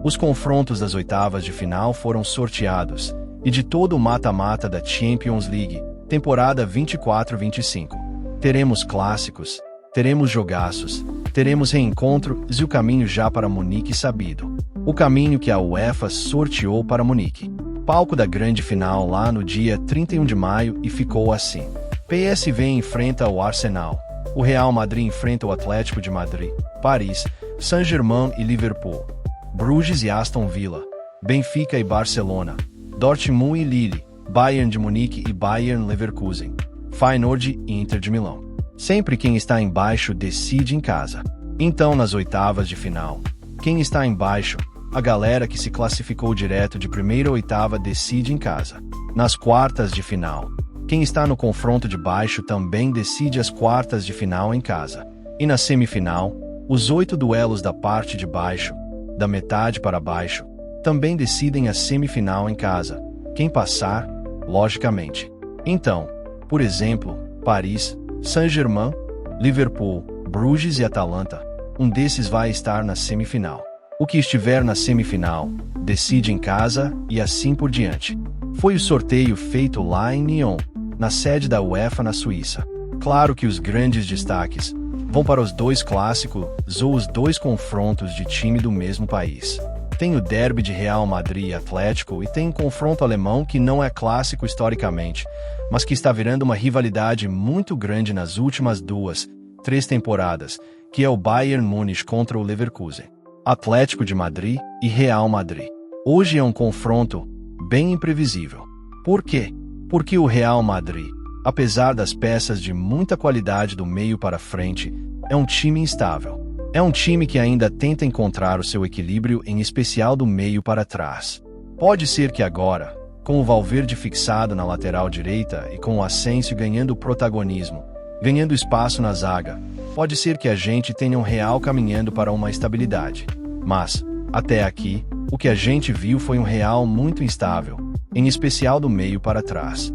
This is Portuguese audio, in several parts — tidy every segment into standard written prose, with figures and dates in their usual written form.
Os confrontos das oitavas de final foram sorteados, e de todo o mata-mata da Champions League, temporada 24-25. Teremos clássicos, teremos jogaços, teremos reencontros e o caminho já para Munique sabido. O caminho que a UEFA sorteou para Munique. Palco da grande final lá no dia 31 de maio e ficou assim. PSV enfrenta o Arsenal. O Real Madrid enfrenta o Atlético de Madrid, Paris, Saint-Germain e Liverpool. Bruges e Aston Villa. Benfica e Barcelona. Dortmund e Lille. Bayern de Munique e Bayern Leverkusen. Feyenoord e Inter de Milão. Sempre quem está embaixo decide em casa. Então, nas oitavas de final, quem está embaixo, a galera que se classificou direto de primeira a oitava decide em casa. Nas quartas de final, quem está no confronto de baixo também decide as quartas de final em casa. E na semifinal, os 8 duelos da parte de baixo, da metade para baixo, também decidem a semifinal em casa. Quem passar, logicamente. Então, por exemplo, Paris, Saint-Germain, Liverpool, Bruges e Atalanta, um desses vai estar na semifinal. O que estiver na semifinal, decide em casa e assim por diante. Foi o sorteio feito lá em Nyon, na sede da UEFA na Suíça. Claro que os grandes destaques vão para os 2 clássicos ou os 2 confrontos de time do mesmo país. Tem o derby de Real Madrid e Atlético e tem um confronto alemão que não é clássico historicamente, mas que está virando uma rivalidade muito grande nas últimas 2, 3 temporadas, que é o Bayern Munique contra o Leverkusen. Atlético de Madrid e Real Madrid. Hoje é um confronto bem imprevisível. Por quê? Porque o Real Madrid, apesar das peças de muita qualidade do meio para frente, é um time instável. É um time que ainda tenta encontrar o seu equilíbrio, em especial do meio para trás. Pode ser que agora, com o Valverde fixado na lateral direita e com o Asensio ganhando protagonismo, ganhando espaço na zaga, pode ser que a gente tenha um Real caminhando para uma estabilidade. Mas, até aqui, o que a gente viu foi um Real muito instável, em especial do meio para trás.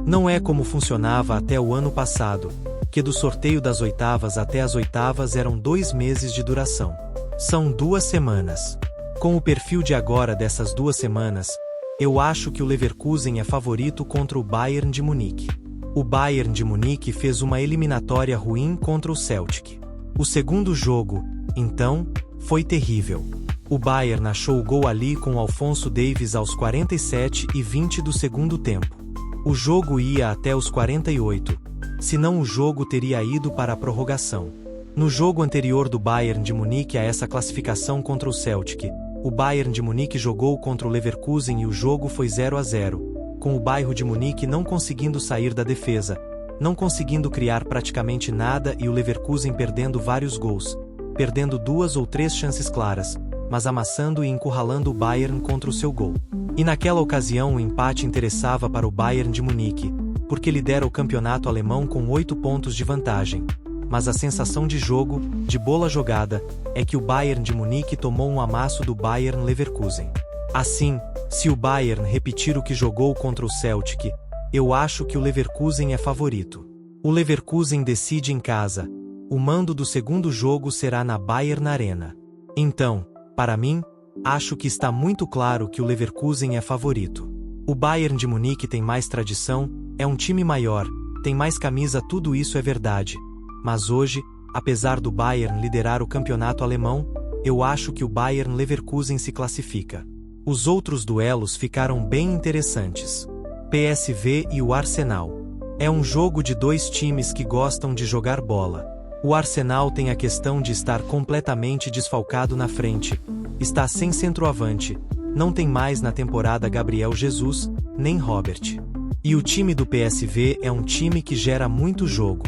Não é como funcionava até o ano passado, que do sorteio das oitavas até as oitavas eram 2 meses de duração. São 2 semanas. Com o perfil de agora dessas 2 semanas, eu acho que o Leverkusen é favorito contra o Bayern de Munique. O Bayern de Munique fez uma eliminatória ruim contra o Celtic. O segundo jogo, então, foi terrível. O Bayern achou o gol ali com o Alphonso Davies aos 47 e 20 do segundo tempo. O jogo ia até os 48, senão o jogo teria ido para a prorrogação. No jogo anterior do Bayern de Munique a essa classificação contra o Celtic, o Bayern de Munique jogou contra o Leverkusen e o jogo foi 0-0, com o Bayern de Munique não conseguindo sair da defesa, não conseguindo criar praticamente nada e o Leverkusen perdendo vários gols, perdendo 2 ou 3 chances claras, mas amassando e encurralando o Bayern contra o seu gol. E naquela ocasião o empate interessava para o Bayern de Munique, porque lidera o campeonato alemão com 8 pontos de vantagem. Mas a sensação de jogo, de bola jogada, é que o Bayern de Munique tomou um amasso do Bayern Leverkusen. Assim, se o Bayern repetir o que jogou contra o Celtic, eu acho que o Leverkusen é favorito. O Leverkusen decide em casa. O mando do segundo jogo será na Bayern Arena. Então, para mim, acho que está muito claro que o Leverkusen é favorito. O Bayern de Munique tem mais tradição, é um time maior, tem mais camisa, tudo isso é verdade. Mas hoje, apesar do Bayern liderar o campeonato alemão, eu acho que o Bayern Leverkusen se classifica. Os outros duelos ficaram bem interessantes. PSV e o Arsenal. É um jogo de 2 times que gostam de jogar bola. O Arsenal tem a questão de estar completamente desfalcado na frente, está sem centroavante, não tem mais na temporada Gabriel Jesus, nem Robert. E o time do PSV é um time que gera muito jogo.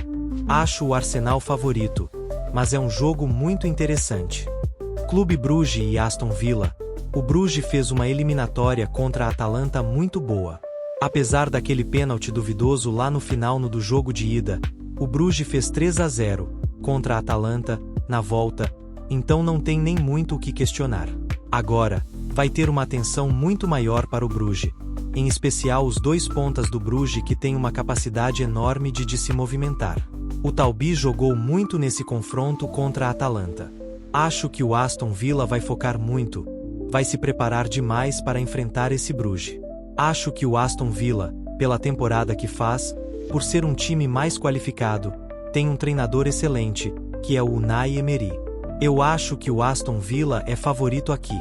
Acho o Arsenal favorito, mas é um jogo muito interessante. Clube Bruges e Aston Villa. O Bruges fez uma eliminatória contra a Atalanta muito boa. Apesar daquele pênalti duvidoso lá no final do jogo de ida, o Bruges fez 3-0 contra a Atalanta, na volta, então não tem nem muito o que questionar. Agora, vai ter uma atenção muito maior para o Bruges, em especial os 2 pontas do Bruges que têm uma capacidade enorme de se movimentar. O Talbi jogou muito nesse confronto contra a Atalanta. Acho que o Aston Villa vai focar muito, vai se preparar demais para enfrentar esse Bruges. Acho que o Aston Villa, pela temporada que faz, por ser um time mais qualificado, tem um treinador excelente, que é o Unai Emery. Eu acho que o Aston Villa é favorito aqui.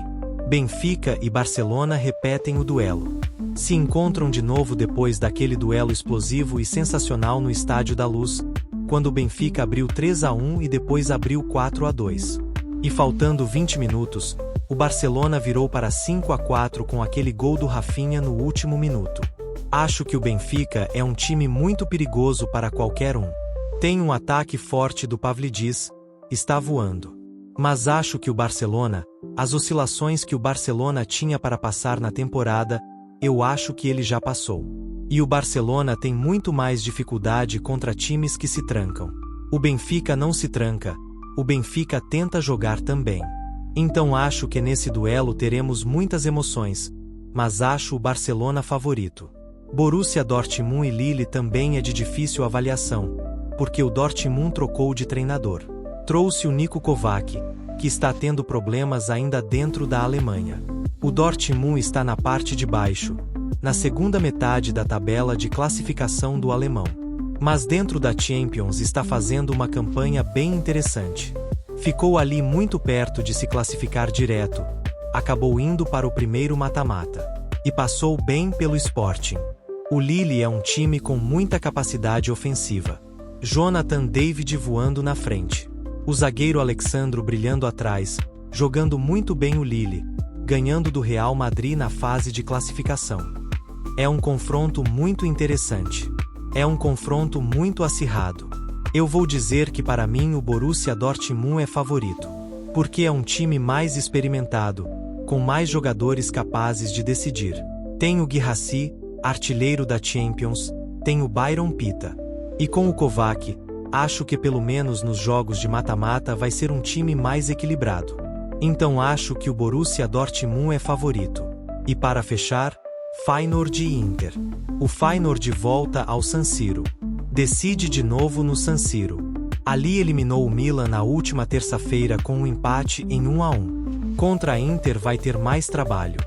Benfica e Barcelona repetem o duelo. Se encontram de novo depois daquele duelo explosivo e sensacional no Estádio da Luz, quando o Benfica abriu 3-1 e depois abriu 4-2. E faltando 20 minutos, o Barcelona virou para 5-4 com aquele gol do Rafinha no último minuto. Acho que o Benfica é um time muito perigoso para qualquer um. Tem um ataque forte do Pavlidis, está voando. Mas acho que o Barcelona, as oscilações que o Barcelona tinha para passar na temporada, eu acho que ele já passou. E o Barcelona tem muito mais dificuldade contra times que se trancam. O Benfica não se tranca, o Benfica tenta jogar também. Então acho que nesse duelo teremos muitas emoções, mas acho o Barcelona favorito. Borussia Dortmund e Lille também é de difícil avaliação, porque o Dortmund trocou de treinador. Trouxe o Niko Kovac, que está tendo problemas ainda dentro da Alemanha. O Dortmund está na parte de baixo, na segunda metade da tabela de classificação do alemão. Mas dentro da Champions está fazendo uma campanha bem interessante. Ficou ali muito perto de se classificar direto, acabou indo para o primeiro mata-mata. E passou bem pelo Sporting. O Lille é um time com muita capacidade ofensiva. Jonathan David voando na frente. O zagueiro Alexandro brilhando atrás, jogando muito bem o Lille, ganhando do Real Madrid na fase de classificação. É um confronto muito interessante. É um confronto muito acirrado. Eu vou dizer que para mim o Borussia Dortmund é favorito, porque é um time mais experimentado, com mais jogadores capazes de decidir. Tem o Guirassy, artilheiro da Champions, tem o Byron Pita. E com o Kovac, acho que pelo menos nos jogos de mata-mata vai ser um time mais equilibrado. Então acho que o Borussia Dortmund é favorito. E para fechar, Feyenoord e Inter. O Feyenoord volta ao San Siro. Decide de novo no San Siro. Ali eliminou o Milan na última terça-feira com um empate em 1-1. Contra a Inter vai ter mais trabalho.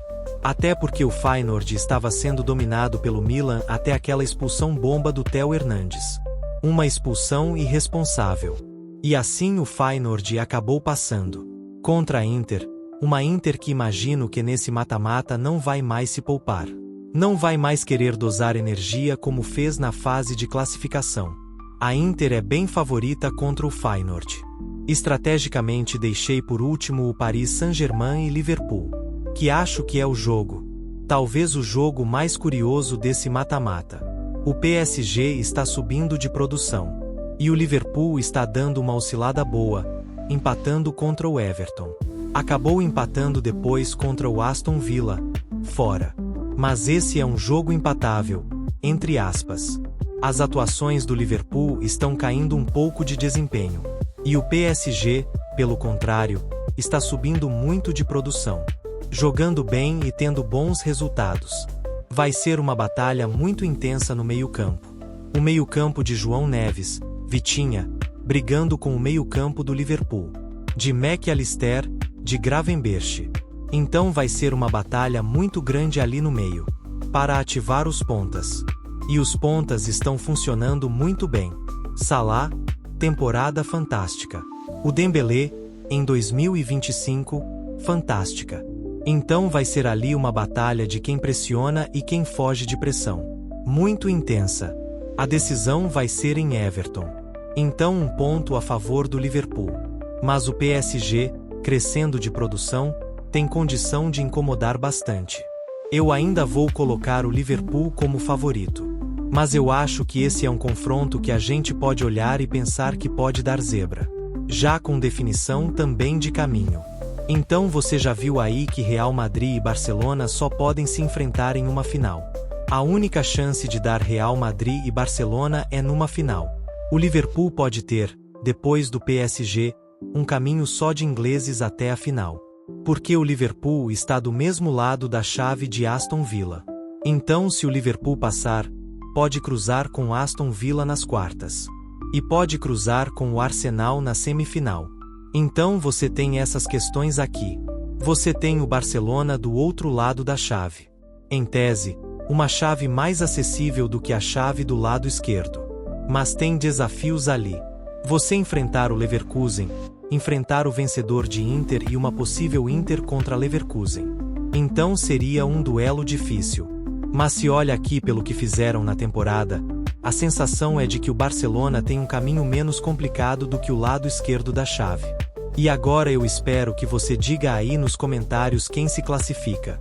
Até porque o Feyenoord estava sendo dominado pelo Milan até aquela expulsão bomba do Theo Hernandes. Uma expulsão irresponsável. E assim o Feyenoord acabou passando. Contra a Inter, uma Inter que imagino que nesse mata-mata não vai mais se poupar. Não vai mais querer dosar energia como fez na fase de classificação. A Inter é bem favorita contra o Feyenoord. Estrategicamente deixei por último o Paris Saint-Germain e Liverpool, que acho que é o jogo, talvez o jogo mais curioso desse mata-mata. O PSG está subindo de produção, e o Liverpool está dando uma oscilada boa, empatando contra o Everton. Acabou empatando depois contra o Aston Villa, fora. Mas esse é um jogo empatável, entre aspas. As atuações do Liverpool estão caindo um pouco de desempenho. E o PSG, pelo contrário, está subindo muito de produção. Jogando bem e tendo bons resultados. Vai ser uma batalha muito intensa no meio-campo. O meio-campo de João Neves, Vitinha, brigando com o meio-campo do Liverpool. De McAllister, de Gravenberch. Então vai ser uma batalha muito grande ali no meio, para ativar os pontas. E os pontas estão funcionando muito bem. Salah, temporada fantástica. O Dembélé, em 2025, fantástica. Então vai ser ali uma batalha de quem pressiona e quem foge de pressão. Muito intensa. A decisão vai ser em Everton. Então um ponto a favor do Liverpool. Mas o PSG, crescendo de produção, tem condição de incomodar bastante. Eu ainda vou colocar o Liverpool como favorito. Mas eu acho que esse é um confronto que a gente pode olhar e pensar que pode dar zebra. Já com definição também de caminho. Então você já viu aí que Real Madrid e Barcelona só podem se enfrentar em uma final. A única chance de dar Real Madrid e Barcelona é numa final. O Liverpool pode ter, depois do PSG, um caminho só de ingleses até a final. Porque o Liverpool está do mesmo lado da chave de Aston Villa. Então se o Liverpool passar, pode cruzar com Aston Villa nas quartas. E pode cruzar com o Arsenal na semifinal. Então você tem essas questões aqui. Você tem o Barcelona do outro lado da chave. Em tese, uma chave mais acessível do que a chave do lado esquerdo. Mas tem desafios ali. Você enfrentar o Leverkusen, enfrentar o vencedor de Inter e uma possível Inter contra Leverkusen. Então seria um duelo difícil. Mas se olha aqui pelo que fizeram na temporada, a sensação é de que o Barcelona tem um caminho menos complicado do que o lado esquerdo da chave. E agora eu espero que você diga aí nos comentários quem se classifica.